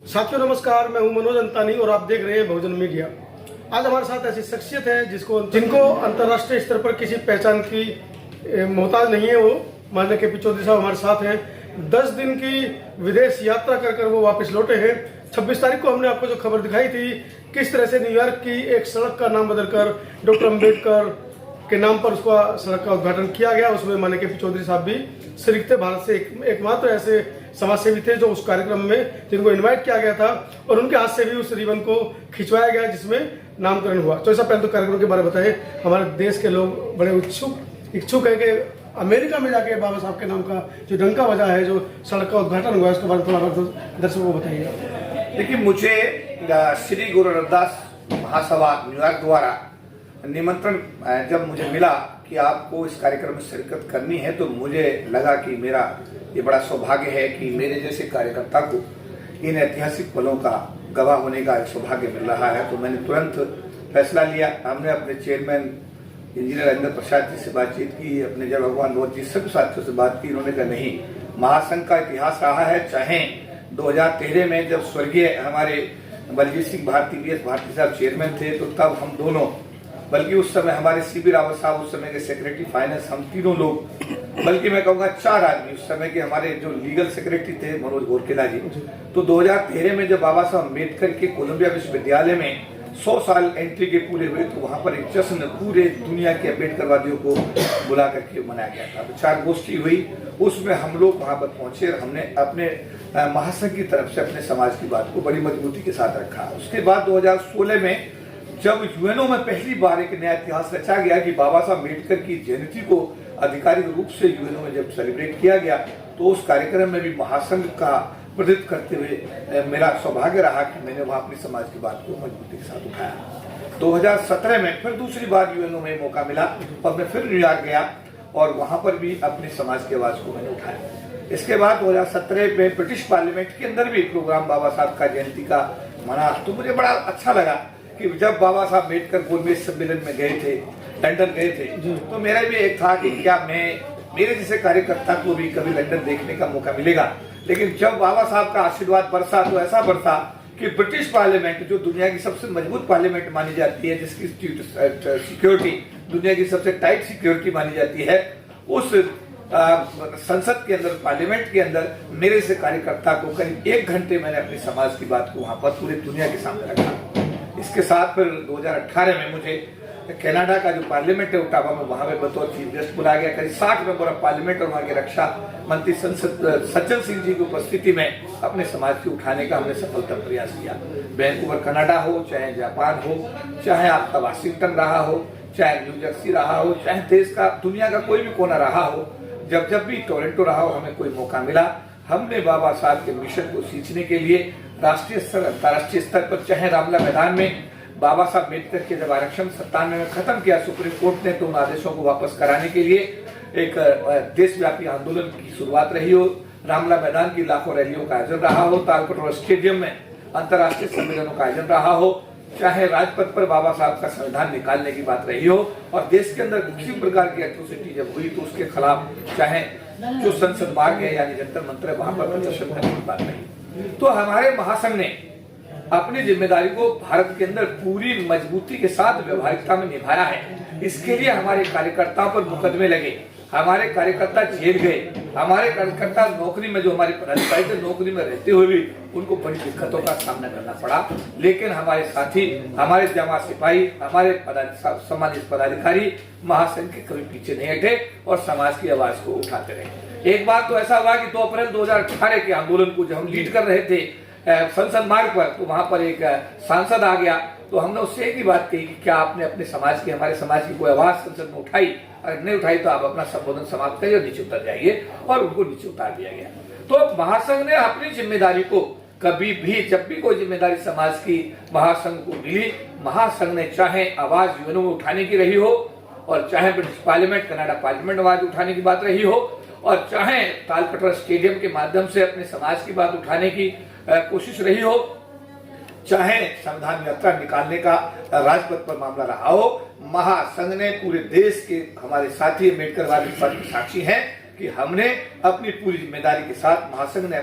साथियों नमस्कार, मैं हूं मनोज अंतानी और आप देख रहे हैं बहुजन मीडिया। आज हमारे साथ ऐसी शख्सियत है जिनको अंतर्राष्ट्रीय स्तर पर किसी पहचान की मोहताज नहीं है। वो माननीय के पी चौधरी साहब हमारे साथ हैं। 10 दिन की विदेश यात्रा कर वो वापस लौटे हैं। 26 तारीख को हमने आपको जो खबर दिखाई थी, किस तरह से न्यूयॉर्क की एक सड़क का नाम बदलकर डॉक्टर अम्बेडकर के नाम पर उसका सड़क का उद्घाटन किया गया। उसमें माननीय के पी चौधरी साहब भी शरीक थे। भारत से एकमात्र ऐसे समाजसेवी थे जो उस कार्यक्रम में जिनको इनवाइट किया गया था और उनके हाथ से भी उस रिबन को खिंचवाया गया जिसमें नामकरण हुआ। तो इससे पहले तो कार्यक्रम के बारे में बताए। हमारे देश के लोग बड़े इच्छुक है कि अमेरिका में जाके बाबा साहब के नाम का जो डंका बजा है, जो सड़क का उद्घाटन हुआ, उसके बारे में थोड़ा दर्शकों को बताइए। देखिए, मुझे श्री गुरु रविदास महासभा न्यूयॉर्क द्वारा निमंत्रण जब मुझे मिला कि आपको इस कार्यक्रम में शिरकत करनी है, तो मुझे लगा कि मेरा ये बड़ा सौभाग्य है कि मेरे जैसे कार्यकर्ता को इन ऐतिहासिक पलों का गवाह होने का सौभाग्य मिल रहा है। तो मैंने तुरंत फैसला लिया। हमने अपने चेयरमैन इंजीनियर राजेंद्र प्रसाद जी से बातचीत की, अपने जय भगवान बहुत जी सभी साथियों से बात की। उन्होंने कहा नहीं, महासंघ का इतिहास रहा है। चाहे 2013 में जब स्वर्गीय हमारे बलजीत सिंह भारती वी एस भारती साहब चेयरमैन थे, तो तब हम दोनों, बल्कि उस समय हमारे सीबी रावत साहब उस समय के सेक्रेटरी फाइनेंस, हम तीनों लोग, बल्कि मैं कहूँगा 4 आदमी, उस समय के हमारे जो लीगल सेक्रेटरी थे मनोज गोरकेला जी। तो 2013 में जब बाबा साहब अम्बेडकर के कोलंबिया विश्वविद्यालय में 100 साल एंट्री के पूरे हुए, तो वहां पर एक जश्न पूरे दुनिया के अम्बेडकरवादियों को बुला करके मनाया गया था। तो 4 गोष्ठी हुई, उसमें हम लोग वहां पर पहुंचे और हमने अपने महासंघ की तरफ से अपने समाज की बात को बड़ी मजबूती के साथ रखा। उसके बाद 2016 में जब यूएनओ में पहली बार एक नया इतिहास रचा गया कि बाबा साहब अम्बेडकर की जयंती को आधिकारिक रूप से यूएनओ में जब सेलिब्रेट किया गया, तो उस कार्यक्रम में भी महासंघ का प्रतिनिधित्व करते हुए मेरा सौभाग्य रहा कि मैंने वहां अपनी समाज की बात को मजबूती के साथ उठाया। 2017 में फिर दूसरी बार यूएनओ में मौका मिला और मैं फिर न्यूयॉर्क गया और वहां पर भी अपनी समाज की आवाज को मैंने उठाया। इसके बाद 2017 में ब्रिटिश पार्लियामेंट के अंदर भी प्रोग्राम बाबा साहब का जयंती का मना। तो मुझे बड़ा अच्छा लगा कि जब बाबा साहब अम्बेडकर गोलमेज सम्मेलन में गए थे, लंदन गए थे, तो मेरा भी एक था कि क्या मेरे जैसे कार्यकर्ता को भी कभी लंदन देखने का मौका मिलेगा। लेकिन जब बाबा साहब का आशीर्वाद बरसा, तो ऐसा बरसा कि ब्रिटिश पार्लियामेंट, जो दुनिया की सबसे मजबूत पार्लियामेंट मानी जाती है, जिसकी सिक्योरिटी दुनिया की सबसे टाइट सिक्योरिटी मानी जाती है, उस संसद के अंदर, पार्लियामेंट के अंदर मेरे से कार्यकर्ता को करीब 1 घंटे मैंने अपनी समाज की बात को वहां पर पूरी दुनिया के सामने रखा। इसके साथ फिर 2018 में मुझे कनाडा का जो पार्लियामेंट है ओटावा में, वहां में बतौर चीफ गेस्ट बुलाया गया। करीब 60 मेंबर ऑफ पार्लियामेंट और वहां के रक्षा मंत्री सज्जन सिंह जी की उपस्थिति में अपने समाज की उठाने का हमने सफलता प्रयास किया। वैंकूवर कनाडा हो, चाहे जापान हो, चाहे आपका वाशिंगटन रहा हो, चाहे न्यू जर्सी रहा हो, चाहे देश का, दुनिया का कोई भी कोना रहा हो, जब भी टोरंटो रहा हो, हमें कोई मौका मिला, हमने बाबा साहब के मिशन को सींचने के लिए राष्ट्रीय स्तर, अंतर्राष्ट्रीय स्तर पर, चाहे रामला मैदान में बाबा साहब अम्बेडकर के जब आरक्षण 97 में खत्म किया सुप्रीम कोर्ट ने, तो उन आदेशों को वापस कराने के लिए एक देशव्यापी आंदोलन की शुरुआत रही हो। रामला मैदान की लाखों रैलियों का आयोजन रहा हो, तालकटोरा स्टेडियम में अंतर्राष्ट्रीय सम्मेलनों का आयोजन रहा हो, चाहे राजपथ पर बाबा साहब का संविधान निकालने की बात रही हो, और देश के अंदर किसी प्रकार की एट्रोसिटी जब हुई तो उसके खिलाफ चाहे जो संसद मार्ग है यानी जंतर मंत्र है, वहां पर प्रदर्शन करने की बात नहीं। तो हमारे महासंघ ने अपनी जिम्मेदारी को भारत के अंदर पूरी मजबूती के साथ व्यवहारिकता में निभाया है। इसके लिए हमारे कार्यकर्ताओं पर मुकदमे लगे, हमारे कार्यकर्ता जेल गए, हमारे कार्यकर्ता नौकरी में, जो हमारे पदाधिकारी थे, नौकरी में रहते हुए भी उनको बड़ी दिक्कतों का सामना करना पड़ा। लेकिन हमारे साथी, हमारे जमा सिपाही, हमारे सम्मानित पदाधिकारी महासंघ के कभी पीछे नहीं हटे और समाज की आवाज को उठाते रहे। एक बार तो ऐसा हुआ कि 2 अप्रैल 2018 के आंदोलन को जब हम लीड कर रहे थे संसद मार्ग पर, तो वहां पर एक सांसद आ गया। तो हमने उससे एक ही बात कही कि क्या आपने अपने समाज की, हमारे समाज की कोई आवाज संसद में उठाई? अगर नहीं उठाई तो आप अपना संबोधन समाप्त करिए और नीचे उतर जाइए, और उनको नीचे उतार दिया गया। तो महासंघ ने अपनी जिम्मेदारी को कभी भी, जब भी कोई जिम्मेदारी समाज की महासंघ को मिली, महासंघ ने चाहे आवाज यूएनओ में उठाने की रही हो, और चाहे ब्रिटिश पार्लियामेंट, कनाडा पार्लियामेंट आवाज उठाने की बात रही हो, और चाहे तालकटोरा स्टेडियम के माध्यम से अपने समाज की बात उठाने की कोशिश रही हो, चाहे संविधान यात्रा निकालने का राजपथ पर मामला रहा हो, महासंघ ने पूरे देश के, हमारे साथी अम्बेडकरवादी साक्षी हैं कि हमने अपनी पूरी जिम्मेदारी के साथ महासंघ ने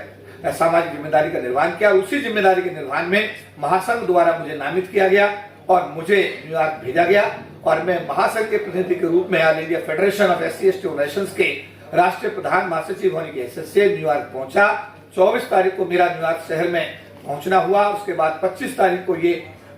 सामाजिक जिम्मेदारी का निर्वहन किया। उसी जिम्मेदारी के निर्वहन में महासंघ द्वारा मुझे नामित किया गया और मुझे न्यूयॉर्क भेजा गया और मैं महासंघ के प्रतिनिधि के रूप में all India federation of SC/ST organisations के राष्ट्रीय प्रधान महासचिव होने की हैसियत से न्यूयॉर्क पहुंचा। 24 तारीख को मेरा न्यूयॉर्क शहर में पहुंचना हुआ। उसके बाद 25 तारीख को ये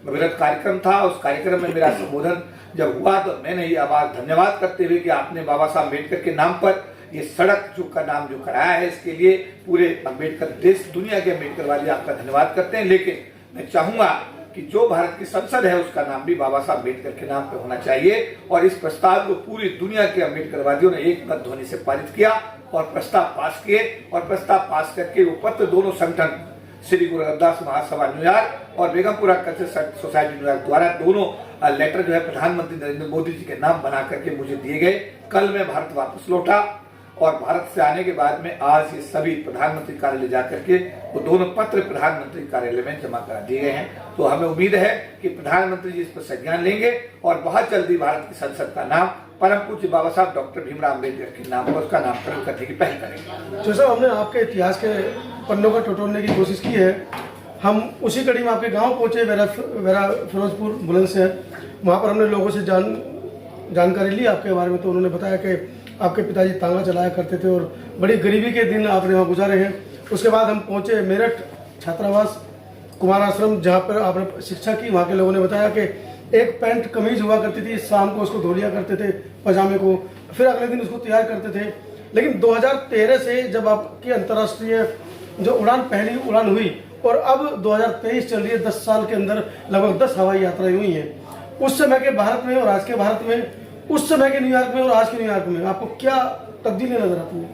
वृहद कार्यक्रम था। उस कार्यक्रम में मेरा संबोधन जब हुआ तो मैंने ये धन्यवाद करते हुए कि आपने बाबा साहब अम्बेडकर के नाम पर ये सड़क का नाम जो कराया है, इसके लिए पूरे अम्बेडकर देश दुनिया के अम्बेडकरवादी आपका धन्यवाद करते हैं। लेकिन मैं चाहूंगा कि जो भारत की संसद है उसका नाम भी बाबा साहब अम्बेडकर के नाम पे होना चाहिए और इस प्रस्ताव को पूरी दुनिया के अम्बेडकरवादियों ने एक मत ध्वनि से पारित किया और प्रस्ताव पास किए और प्रस्ताव पास करके वो पत्र दोनों संगठन श्री गुरु रविदास महासभा न्यूयॉर्क और बेगमपुरा कल्चरल सोसाइटी न्यूयॉर्क द्वारा दोनों लेटर जो है प्रधानमंत्री नरेंद्र मोदी जी के नाम बना करके मुझे दिए गए। कल मैं भारत वापस लौटा और भारत से आने के बाद में आज ये सभी प्रधानमंत्री कार्यालय जाकर के वो दोनों पत्र प्रधानमंत्री कार्यालय में जमा करा दिए गए हैं। तो हमें उम्मीद है कि प्रधानमंत्री जी इस पर संज्ञान लेंगे और बहुत जल्दी भारत की संसद का नाम परम पूज्य बाबा साहब डॉक्टर भीमराव अम्बेडकर के नाम पर उसका नामकरण करने की पहल करेंगे। जो साहब हमने आपके इतिहास के पन्नों को टटोलने की कोशिश की है। हम उसी कड़ी में आपके गांव पहुंचे, वेरा फिरोजपुर बुलंदशहर। वहाँ पर हमने लोगों से जानकारी ली आपके बारे में। तो उन्होंने बताया कि आपके पिताजी तांगा चलाया करते थे और बड़ी गरीबी के दिन आपने वहाँ गुजारे हैं। उसके बाद हम पहुँचे मेरठ छात्रावास कुमार आश्रम, जहाँ पर आपने शिक्षा की। वहाँ के लोगों ने बताया कि एक पैंट कमीज हुआ करती थी, शाम को उसको धो लिया करते थे पजामे को, फिर अगले दिन उसको तैयार करते थे। लेकिन 2013 से जब आपकी अंतर्राष्ट्रीय जो उड़ान पहली उड़ान हुई और अब 2023 चल रही है, 10 साल के अंदर लगभग 10 हवाई यात्राएं हुई हैं। उस समय के भारत में और आज के भारत में, उस समय के न्यूयॉर्क में और आज के न्यूयॉर्क में आपको क्या तब्दीली नजर आती है?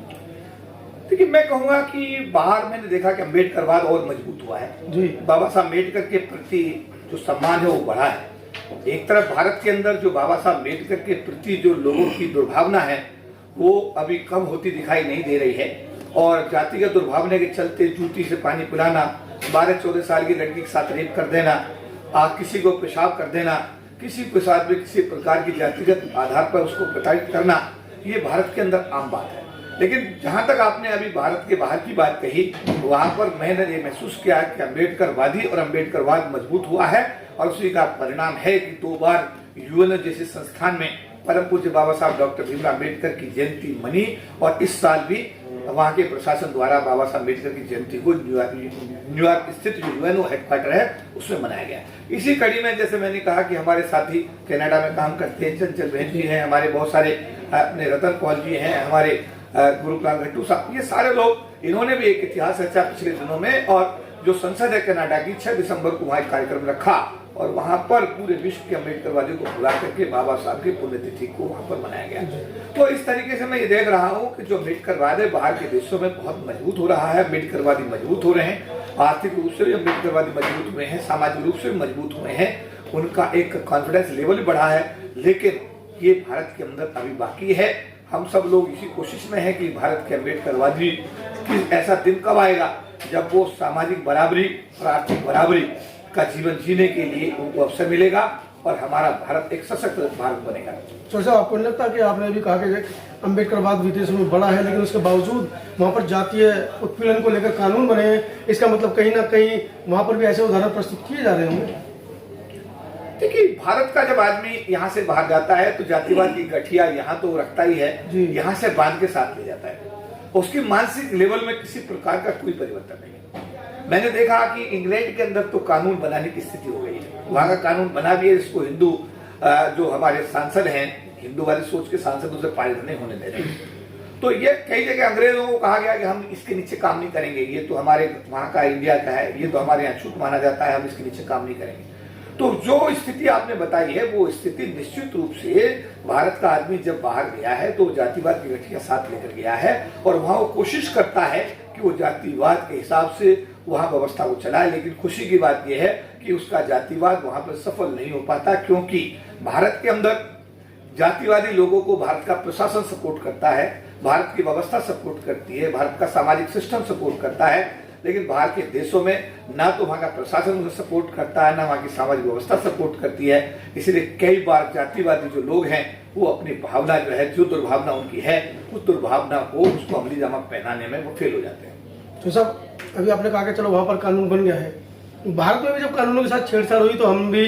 देखिए, मैं कहूंगा कि बाहर मैंने देखा कि अम्बेडकरवाद और मजबूत हुआ है जी। बाबा साहब अम्बेडकर के प्रति जो सम्मान है वो बढ़ा है। एक तरफ भारत के अंदर जो बाबा साहब अम्बेडकर के प्रति जो लोगों की दुर्भावना है वो अभी कम होती दिखाई नहीं दे रही है और जातिगत दुर्भावना के चलते जूती से पानी पिलाना, 12-14 साल की लड़की के साथ रेप कर देना, किसी को पेशाब कर देना, किसी के साथ भी किसी प्रकार की जातिगत आधार पर उसको प्रताड़ित करना, ये भारत के अंदर आम बात है। लेकिन जहां तक आपने अभी भारत के बाहर की बात कही, वहां पर मैंने ये महसूस किया कि अम्बेडकरवादी और अम्बेडकरवाद मजबूत हुआ है और उसी का परिणाम है कि 2 बार यूएनओ जैसे संस्थान में परम पूज्य बाबा साहब डॉक्टर भीमराव अम्बेडकर की जयंती मनी और इस साल भी वहाँ के प्रशासन द्वारा बाबा साहब अम्बेडकर की जयंती को न्यूयॉर्क स्थित जो यूएनओ हेडक्वार्टर है उसमें मनाया गया। इसी कड़ी में जैसे मैंने कहा कि हमारे साथी कनाडा में काम करते हैं, चंचल बहन जी हैं, हमारे बहुत सारे अपने रतन कौल जी हैं, हमारे गुरुकुलाल घट्टू साहब, ये सारे लोग, इन्होंने भी एक इतिहास रचा पिछले दिनों में और जो संसद है कनाडा की 6 दिसंबर को वहाँ एक कार्यक्रम रखा और वहां पर पूरे विश्व के अम्बेडकरवादियों को बुला करके बाबा साहब की पुण्यतिथि को वहां पर मनाया गया। तो इस तरीके से मैं ये देख रहा हूँ कि जो अम्बेडकरवाद है बाहर के देशों में बहुत मजबूत हो रहा है। अम्बेडकरवादी मजबूत हो रहे हैं, आर्थिक रूप से भी अम्बेडकरवादी मजबूत हुए हैं, सामाजिक रूप से भी मजबूत हुए हैं, उनका एक कॉन्फिडेंस लेवल भी बढ़ा है। लेकिन ये भारत के अंदर अभी बाकी है। हम सब लोग इसी कोशिश में है कि भारत के अम्बेडकरवादी की ऐसा दिन कब आएगा जब वो सामाजिक बराबरी और आर्थिक बराबरी का जीवन जीने के लिए उनको अवसर मिलेगा और हमारा भारत एक सशक्त भारत बनेगा। तो साहब, आपको नहीं लगता कि आपने भी कहा कि अम्बेडकरवाद विदेशों में बड़ा है, लेकिन उसके बावजूद वहाँ पर जातीय उत्पीड़न को लेकर कानून बने हैं, इसका मतलब कहीं ना कहीं वहाँ पर भी ऐसे उदाहरण प्रस्तुत किए जा रहे होंगे? देखिए, भारत का जब आदमी यहाँ से बाहर जाता है तो जातिवाद की गठिया यहाँ तो रखता ही है, यहाँ से बांध के साथ ले जाता है। उसकी मानसिक लेवल में किसी प्रकार का कोई परिवर्तन नहीं है। मैंने देखा कि इंग्लैंड के अंदर तो कानून बनाने की स्थिति हो गई है, वहां का कानून बना भी है, इसको हिंदू जो हमारे सांसद हैं, हिंदू वाली सोच के सांसद उसे पारित नहीं होने दे रहे। तो ये कई जगह अंग्रेजों को कहा गया कि हम इसके नीचे काम नहीं करेंगे, ये तो हमारे वहां का इंडिया का है, ये तो हमारे यहाँ छूट माना जाता है, हम इसके नीचे काम नहीं करेंगे। तो जो स्थिति आपने बताई है वो स्थिति निश्चित रूप से भारत का आदमी जब बाहर गया है तो जातिवाद की गठिया साथ लेकर गया है और वहां वो कोशिश करता है कि वो जातिवाद के हिसाब से वहां व्यवस्था को चलाए। लेकिन खुशी की बात यह है कि उसका जातिवाद वहां पर सफल नहीं हो पाता, क्योंकि भारत के अंदर जातिवादी लोगों को भारत का प्रशासन सपोर्ट करता है, भारत की व्यवस्था सपोर्ट करती है, भारत का सामाजिक सिस्टम सपोर्ट करता है, लेकिन बाहर के देशों में ना तो वहां का प्रशासन उन्हें सपोर्ट करता है, ना वहां की सामाजिक व्यवस्था सपोर्ट करती है। इसलिए कई बार जातिवादी जो लोग हैं वो अपनी भावना जो है, जो दुर्भावना उनकी है, उस दुर्भावना को उसको अमली जामा पहनाने में वो फेल हो जाते हैं। तो साहब अभी आपने कहा कि चलो वहाँ पर कानून बन गया है, भारत में भी जब कानूनों के साथ छेड़छाड़ हुई तो हम भी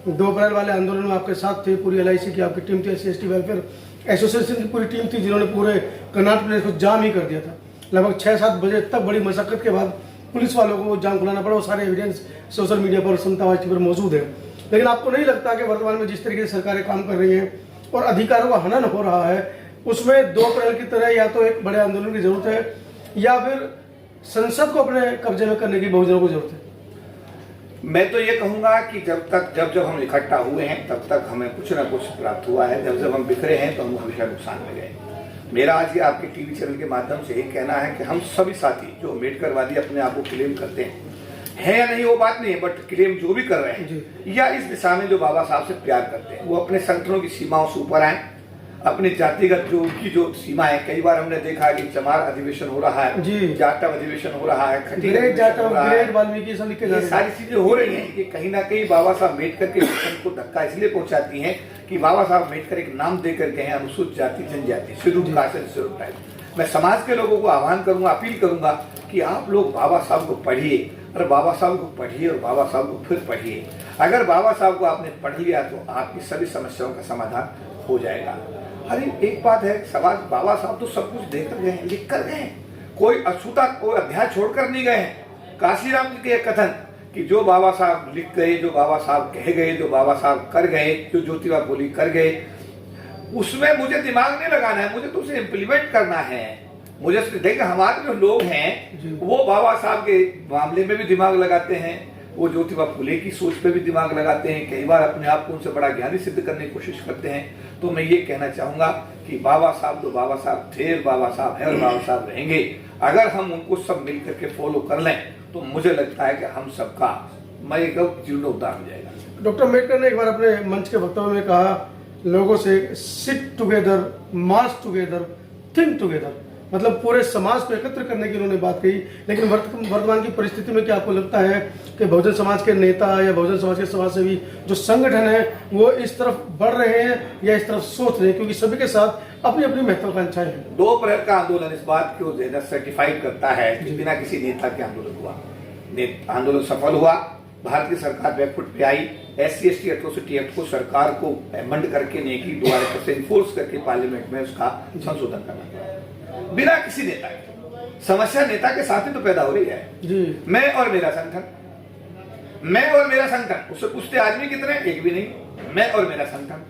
2 अप्रैल वाले आंदोलन में आपके साथ थे। पूरी LIC की आपकी टीम थी, SC/ST वेलफेयर एसोसिएशन की पूरी टीम थी, जिन्होंने पूरे कर्नाटक प्रदेश को जाम ही कर दिया था। लगभग 6-7 बजे तक बड़ी मशक्कत के बाद पुलिस वालों को वो जाम खुलाना पड़ा। वो सारे एविडेंस सोशल मीडिया पर, समता पर मौजूद है। लेकिन आपको नहीं लगता कि वर्तमान में जिस तरीके से सरकारें काम कर रही हैं और अधिकारों का हनन हो रहा है, उसमें 2 अप्रैल की तरह या तो एक बड़े आंदोलन की जरूरत है या फिर संसद को अपने कब्जे में करने की बहुजनों को जरूरत है? मैं तो ये कहूंगा कि जब हम इकट्ठा हुए हैं तब तक हमें कुछ ना कुछ प्राप्त हुआ है। जब हम बिखरे हैं तो हम हमेशा नुकसान में गए। मेरा आज ये आपके टीवी चैनल के माध्यम से ये कहना है कि हम सभी साथी जो अम्बेडकरवादी अपने आप को क्लेम करते हैं या नहीं वो बात नहीं है, बट क्लेम जो भी कर रहे हैं या इस दिशा में जो बाबा साहब से प्यार करते हैं, वो अपने संगठनों की सीमाओं से ऊपर आए। अपने जातिगत जो उनकी जो सीमा है, कई बार हमने देखा कि चमार अधिवेशन हो रहा है, जाटव अधिवेशन हो रहा है, ये सारी चीजें हो रही हैं कि कहीं ना कहीं बाबा साहब अम्बेडकर के मिशन को धक्का इसलिए पहुंचाती हैं कि बाबा साहब अम्बेडकर एक नाम देकर गए हैं अनुसूचित जाति जनजाति, scheduled caste and scheduled tribe. मैं समाज के लोगों को आह्वान करूंगा, अपील करूंगा कि आप लोग बाबा साहब को पढ़िए और बाबा साहब को पढ़िए और बाबा साहब को फिर पढ़िए। अगर बाबा साहब को आपने पढ़ लिया तो आपकी सभी समस्याओं का समाधान हो जाएगा। अरे एक बात है, समाज बाबा साहब तो सब कुछ देकर गए हैं, लिख कर गए हैं, कोई अछूता कोई अध्याय छोड़कर नहीं गए हैं। काशीराम जी के कथन कि जो बाबा साहब लिख गए, जो बाबा साहब कह गए, जो बाबा साहब कर गए, जो ज्योतिबा फुले कर गए, उसमें मुझे दिमाग नहीं लगाना है, मुझे तो उसे इम्प्लीमेंट करना है। मुझे देखिए हमारे जो लोग हैं वो बाबा साहब के मामले में भी दिमाग लगाते हैं, वो ज्योतिबा फुले की सोच पे भी दिमाग लगाते हैं, कई बार अपने आप को उनसे बड़ा ज्ञानी सिद्ध करने की कोशिश करते हैं। तो मैं ये कहना चाहूंगा कि बाबा साहब तो बाबा साहब थे, बाबा साहब हैं और बाबा साहब रहेंगे। अगर हम उनको सब मिलकर के फॉलो कर लें तो मुझे लगता है कि हम सबका जीवन उद्धार हो जाएगा। डॉक्टर अम्बेडकर ने एक बार अपने मंच के वक्तव्य में कहा लोगों से, सिट टुगेदर, मार्च टुगेदर, थिंक टुगेदर, मतलब पूरे समाज को एकत्र करने की उन्होंने बात कही। लेकिन वर्तमान की परिस्थिति में क्या आपको लगता है कि बहुजन समाज के नेता या बहुजन समाज के समाजसेवी जो संगठन है वो इस तरफ बढ़ रहे हैं या इस तरफ सोच रहे हैं, क्योंकि सभी के साथ अपनी अपनी महत्वाकांक्षाएं हैं? 2 अप्रैल का आंदोलन इस बात को सर्टिफाइड करता है कि बिना किसी नेता के आंदोलन हुआ, आंदोलन सफल हुआ, भारत की सरकार बैकफुट पे आई, SC/ST एट्रोसिटी एक्ट को सरकार को अमेंड करके नेकी दोबारा से इन्फोर्स करके पार्लियामेंट में उसका संशोधन करना पड़ा, बिना किसी नेता के। समस्या नेता के साथ ही तो पैदा हो रही है जी। मैं और मेरा संगठन, उससे पूछते आदमी कितने, एक भी नहीं, मैं और मेरा संगठन।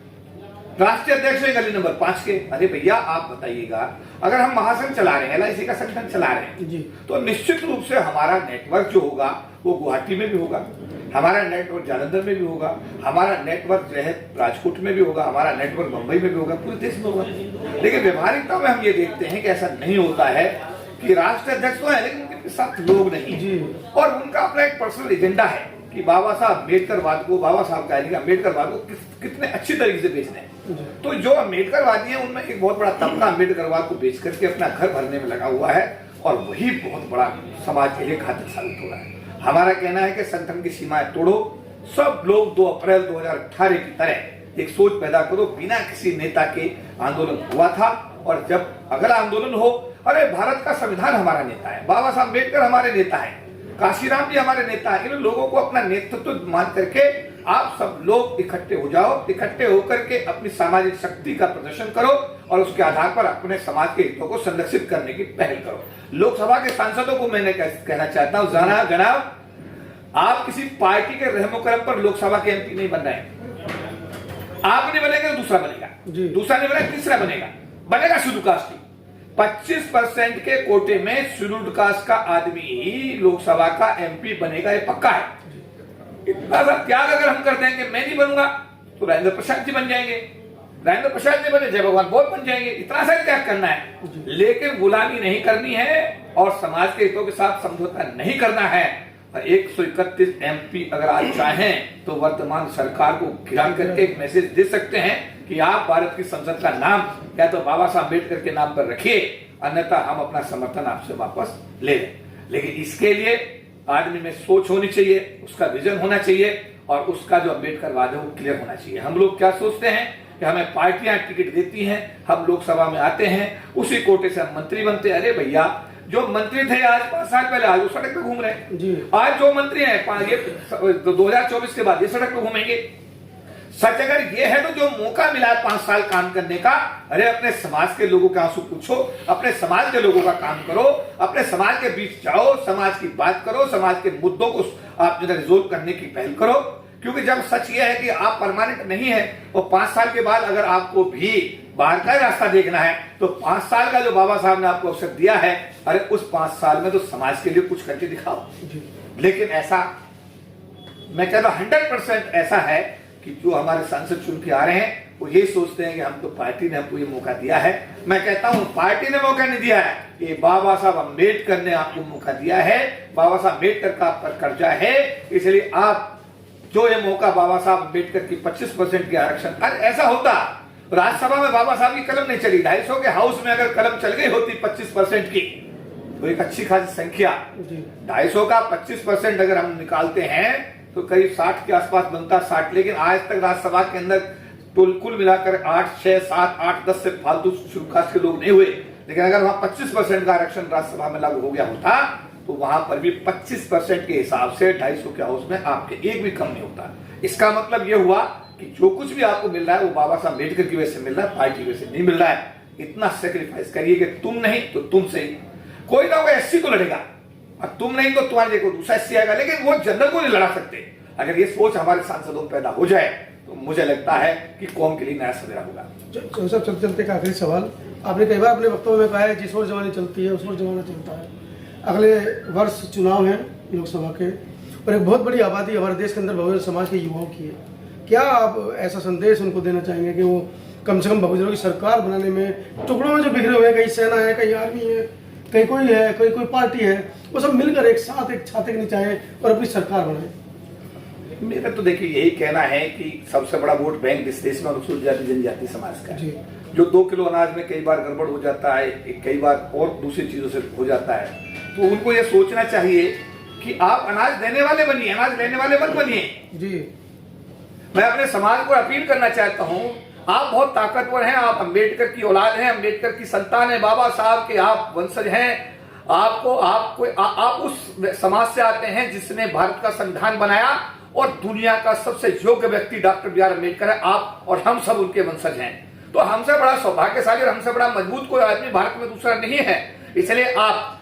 राष्ट्रीय अध्यक्ष है गली नंबर 5 के। अरे भैया आप बताइएगा, अगर हम महासंघ चला रहे हैं, LIC का संगठन चला रहे हैं जी, तो निश्चित रूप से हमारा नेटवर्क जो होगा वो गुवाहाटी में भी होगा, हमारा नेटवर्क जालंधर में भी होगा, हमारा नेटवर्क जो है राजकोट में भी होगा, हमारा नेटवर्क मुंबई में भी होगा, पूरे देश में होगा। लेकिन व्यवहारिकता में हम ये देखते हैं कि ऐसा नहीं होता है कि राष्ट्रीय अध्यक्ष तो है लेकिन उनके साथ लोग नहीं जी, और उनका अपना एक पर्सनल एजेंडा है कि बाबा साहब अम्बेडकरवाद को, बाबा साहब का अम्बेडकरवाद को कितने अच्छी तरीके से बेचना है। तो जो अम्बेडकरवादी है उनमें एक बहुत बड़ा तबका अम्बेडकरवाद को बेच करके अपना घर भरने में लगा हुआ है और वही बहुत बड़ा समाज के लिए घातक साबित हो रहा है। हमारा कहना है कि संगठन की सीमाएं तोड़ो, सब लोग 2 अप्रैल 2018 की तरह एक सोच पैदा करो। बिना किसी नेता के आंदोलन हुआ था और जब अगला आंदोलन हो, अरे भारत का संविधान हमारा नेता है, बाबा साहब अम्बेडकर हमारे नेता है, काशीराम जी हमारे नेता है। इन लोगों को अपना नेतृत्व मान करके आप सब लोग इकट्ठे हो जाओ, इकट्ठे होकर के अपनी सामाजिक शक्ति का प्रदर्शन करो और उसके आधार पर अपने समाज के हितों को संरक्षित करने की पहल करो। लोकसभा के सांसदों को मैंने कहना चाहता हूं, जनाब आप किसी पार्टी के रहमो करम पर लोकसभा के MP नहीं बन रहे हैं। आप नहीं बनेगा तो दूसरा बनेगा, दूसरा नहीं बनेगा तीसरा बनेगा शेड्यूल्ड कास्ट की। 25% के कोटे में शेड्यूल्ड कास्ट का आदमी ही लोकसभा का MP बनेगा, ये पक्का है। इतना सा त्याग अगर हम कर देंगे, मैं नहीं बनूंगा तो राजेंद्र प्रसाद जी बन जाएंगे, राजेंद्र प्रसाद जी बने जय भगवान बोध बन जाएंगे। इतना सा त्याग करना है, लेकिन गुलामी नहीं करनी है और समाज के हितों के साथ समझौता नहीं करना है। 131 MP अगर आज चाहें तो वर्तमान सरकार को गिरा करके एक मैसेज दे सकते हैं कि आप भारत की संसद का नाम या तो बाबा साहब अम्बेडकर के नाम पर रखिए, अन्यथा हम अपना समर्थन आपसे वापस ले लें। लेकिन इसके लिए आदमी में सोच होनी चाहिए, उसका विजन होना चाहिए और उसका जो अम्बेडकरवाद है वो क्लियर होना चाहिए। हम लोग क्या सोचते हैं कि हमें पार्टियां टिकट देती हैं, हम लोकसभा में आते हैं, उसी कोटे से हम मंत्री बनते हैं। अरे भैया, जो मंत्री थे आज 5 साल पहले, आज वो सड़क पे घूम रहे हैं। जी। आज जो मंत्री हैं 2024 के बाद ये सड़क पे घूमेंगे। सच अगर ये है तो जो मौका मिला है 5 साल काम करने का, अरे अपने समाज के लोगों के आंसू पूछो, अपने समाज के लोगों का काम करो, अपने समाज के बीच जाओ, समाज की बात करो, समाज के मुद्दों को आप जो है रिजोल्व करने की पहल करो। क्योंकि जब सच यह है कि आप परमानेंट नहीं है और 5 साल के बाद अगर आपको भी बाहर का रास्ता देखना है तो 5 साल का जो बाबा साहब ने आपको अवसर दिया है, अरे उस 5 साल में तो समाज के लिए कुछ करके दिखाओ। लेकिन ऐसा मैं कहता हूं 100% ऐसा है कि जो हमारे सांसद चुन के आ रहे हैं वो ये सोचते हैं कि हम तो पार्टी ने हमको ये मौका दिया है। मैं कहता हूं पार्टी ने मौका नहीं दिया है, ये बाबा साहब अम्बेडकर ने आपको मौका दिया है। बाबा साहब अम्बेडकर का आप पर कर्जा है, इसलिए आप जो ये मौका बाबा साहब अम्बेडकर की 25% की आरक्षण, अरे ऐसा होता राज्यसभा में बाबा साहब की कलम नहीं चली, 250 के हाउस में अगर कलम चल गई होती 25% की तो एक अच्छी खासी संख्या। 250 का 25% अगर हम निकालते हैं तो करीब 60 के आसपास बनता, 60। लेकिन आज तक राज्यसभा के अंदर कुल मिलाकर 8, 6, 7, 8, 10 से फालतू शुरू कास्ट के लोग नहीं हुए। लेकिन अगर वहां 25% का आरक्षण राज्यसभा में लागू हो गया होता तो वहां पर भी 25% के हिसाब से 250 के हाउस में आपके एक भी कम नहीं होता। इसका मतलब यह हुआ कि जो कुछ भी आपको मिल रहा है वो बाबा साहब अम्बेडकर की वजह से मिल रहा है, पार्टी की वजह से नहीं मिल रहा है। इतना सेक्रीफाइस करिए कि तुम नहीं तो तुमसे ही कोई ना कोई एससी को लड़ेगा और तुम नहीं तो तुम्हारे को दूसरा एससी आएगा, लेकिन वो जनरल को नहीं लड़ा सकते। अगर ये सोच हमारे सांसदों में पैदा हो जाए तो मुझे लगता है कि कौम के लिए नया सवेरा होगा। सब चलते चलते का आखिरी सवाल, आपने कई बार अपने वक्तव्य में कहा है जिस ओर जमानी चलती है उस ओर जमाना चलता है। अगले वर्ष चुनाव है लोकसभा के और एक बहुत बड़ी आबादी हमारे देश के अंदर बहुजन समाज के युवाओं की है। क्या आप ऐसा संदेश उनको देना चाहेंगे कि वो कम से कम बहुजनों की सरकार बनाने में टुकड़ों में जो बिखरे हुए हैं, कहीं सेना है, कहीं आर्मी है, कहीं कोई है, कोई पार्टी है, वो सब मिलकर एक साथ एक छाते के नीचे आए और अपनी सरकार बनाए? मेरा तो देखिए यही कहना है कि सबसे बड़ा वोट बैंक इस देश में अनुसूचित जाति जनजाति समाज का है। जो 2 किलो अनाज में कई बार गड़बड़ हो जाता है, कई बार और दूसरी चीजों से हो जाता है, तो उनको ये सोचना चाहिए कि आप अनाज देने वाले बनिए, अनाज लेने वाले मत बनिए। जी, मैं अपने समाज को अपील करना चाहता हूं, आप बहुत ताकतवर हैं, आप अंबेडकर की औलाद हैं, अंबेडकर की संतान है, बाबा साहब के आप वंशज हैं। आप उस समाज से आते हैं जिसने भारत का संविधान बनाया और दुनिया का सबसे योग्य व्यक्ति डॉक्टर बी आर अम्बेडकर है। आप और हम सब उनके वंशज हैं, तो हमसे बड़ा सौभाग्यशाली और हमसे बड़ा मजबूत कोई आदमी भारत में दूसरा नहीं है। इसलिए आप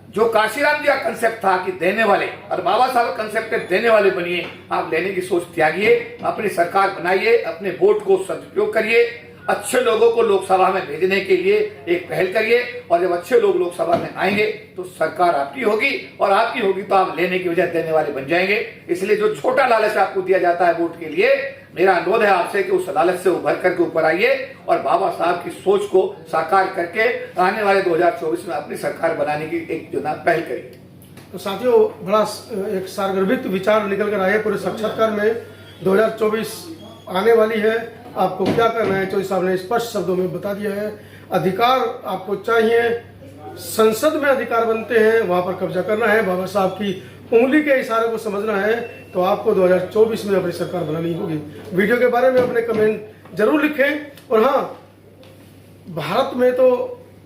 जो काशीराम जी का कंसेप्ट था कि देने वाले, और बाबा साहब का कंसेप्ट है देने वाले बनिए। आप लेने की सोच त्यागिए, अपनी सरकार बनाइए, अपने वोट को सदुपयोग करिए, अच्छे लोगों को लोकसभा में भेजने के लिए एक पहल करिए, और जब अच्छे लोग लोकसभा में आएंगे तो सरकार आपकी होगी, और आपकी होगी तो आप लेने की वजह देने वाले बन जाएंगे। इसलिए जो छोटा लालच आपको दिया जाता है वोट के लिए, मेरा अनुरोध है आपसे कि उस लालच से उभर करके ऊपर आइए और बाबा साहब की सोच को साकार करके आने वाले 2024 में अपनी सरकार बनाने की एक जो ना पहल करिए। तो साथियों, बड़ा एक सारगर्भित विचार निकल कर आए पूरे साक्षात्कार में। 2024 आने वाली है, आपको क्या करना है चौधरी साहब ने स्पष्ट शब्दों में बता दिया है। अधिकार आपको चाहिए, संसद में अधिकार बनते हैं, वहां पर कब्जा करना है, बाबा साहब की उंगली के इशारे को समझना है, तो आपको 2024 में अपनी सरकार बनानी होगी। वीडियो के बारे में अपने कमेंट जरूर लिखें। और हाँ, भारत में तो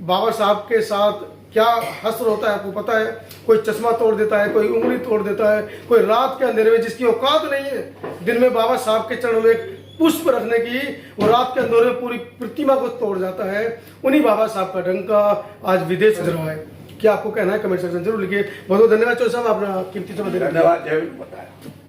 बाबा साहब के साथ क्या हस्त्र होता है आपको पता है। कोई चश्मा तोड़ देता है, कोई उंगली तोड़ देता है, कोई रात के अंधेरे में जिसकी औकात नहीं है दिन में बाबा साहब के चरणों में पुष्प रखने की, वो रात के अंधेरे में पूरी प्रतिमा को तोड़ जाता है। उन्हीं बाबा साहब का डंका आज विदेश गुजरा है। क्या आपको कहना है कमेंट सेक्शन जरूर लिखिए। बहुत बहुत धन्यवाद चौधरी साहब, अपना कीमती समय देने के लिए। धन्यवाद। जय हिंद। बताया।